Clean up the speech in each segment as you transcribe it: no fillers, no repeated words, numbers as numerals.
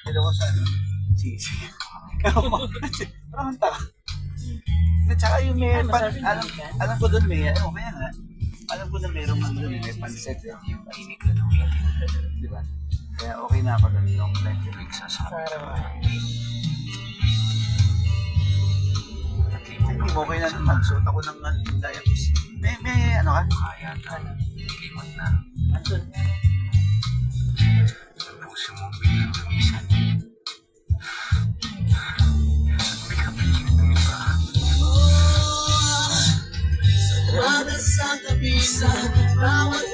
Hello ko sa ano? Sisi. Parang taka. At saka yung may, alam ko doon may, ano, kaya nga, alam ko na mayroong ano doon, may panset eh. Yung pahinig na nung di ba? Kaya okay na ako doon yung like yung nagsasama. Hindi mo okay na doon, magsuot ako ng diabetes. May ano ka? Kaya na, limot na. Andun. Sa puso mo, pinagamisan. May kapiling na iba. Para sa kabisa, bawat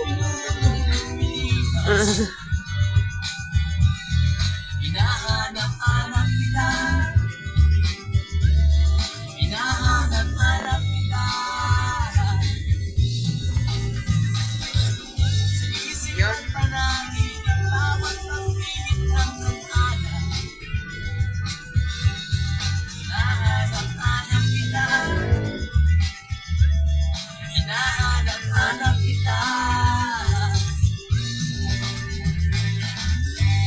hinahanap-hanap kita. Hinahanap-hanap kita. Sa isipan pa namin ang bawat pagpinit ng kampanan. Hinahanap-hanap kita. Hinahanap-hanap kita.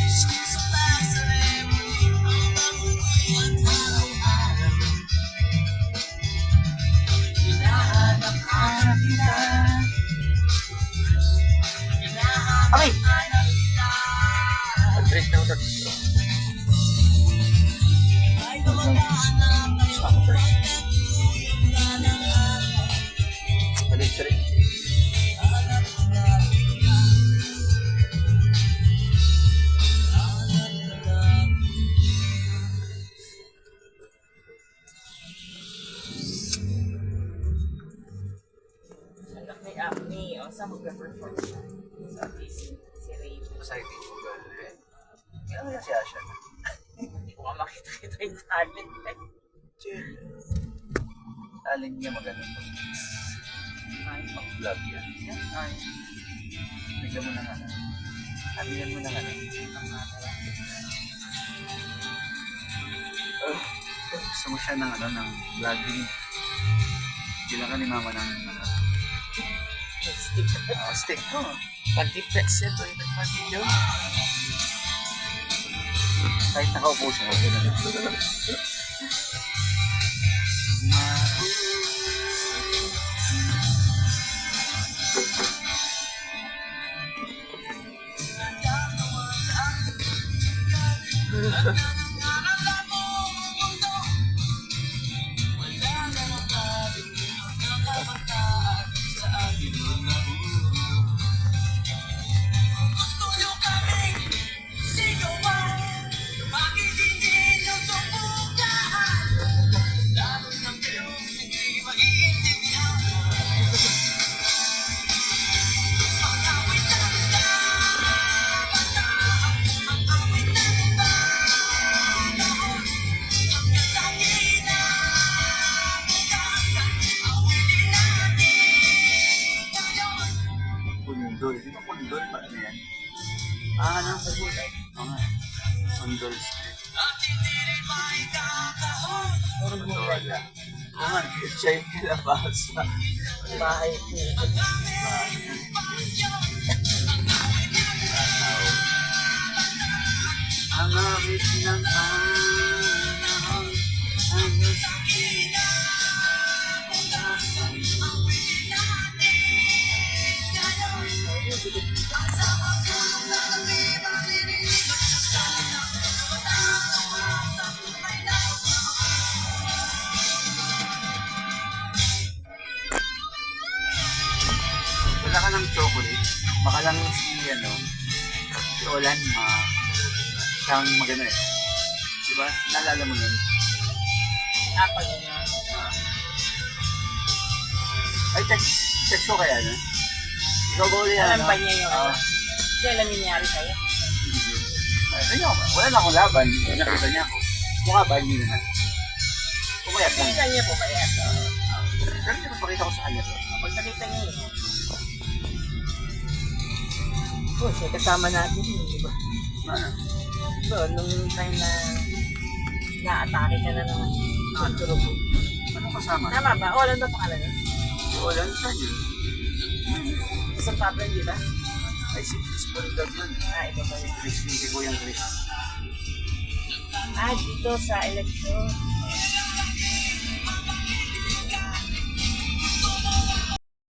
Sa pasaremo ang mabuhay at araw-araw. Hinahanap-hanap kita. Hinahanap-hanap kita. Pag-drink na utot. May kamag-anak ngayong pagkatuyong na ng araw. Balik sa rin. Anak ni Acne, o saan mag-perform siya? Sa si Ray. Exciting ko ba? Kaya kaya si Asha na. Hindi ko nga makita-kita yung talent. Chill. Talent niya maganda po. Ay, pang-vlog yan. Yan, ay. Bigyan mo na nga na. Sabihan mo na nga na. Gusto mo siya ng, ano, ng vlogging. Bilang ka ni mama ng ano. Stick. Stick ko. Pag-depress ito, yung nagpag-video. Kahit nakaupo siya. Pundol. Di ba pundol? Paano yan? Ano? Mga pundol street. Pundol. Mga siya yung kilabasa. Bahay ko. Ang awit ng panahon ang sakin. Wala ka ng chocolate, baka lang si ano, si Olan siyang magano eh. Diba? Naalala mo yun? Apple niya. Ay, text ko kaya na? Ikaw ba ulit Alam ba niya yung ano? Kailan nangyari sa'yo? Wala na akong laban. Nakita niya ako. Mukha ba? Hindi naman. Pumayat lang. Nakita niya po kaya ito. Pero hindi napakita ko sa kanya to. Pag nakita niya yun. Oh, siya kasama natin yun, di ba? Ano? So, nung time na na-atake ka na naman. Turog. Anong kasama? Tama ba? O, alam ba pangalan nun? Si Olan siya yun. Isang problem, di ba? Ay, si Chris Bondad yun. Ah, ito ba yun? Chris, hindi ko yung Chris. Dito sa election.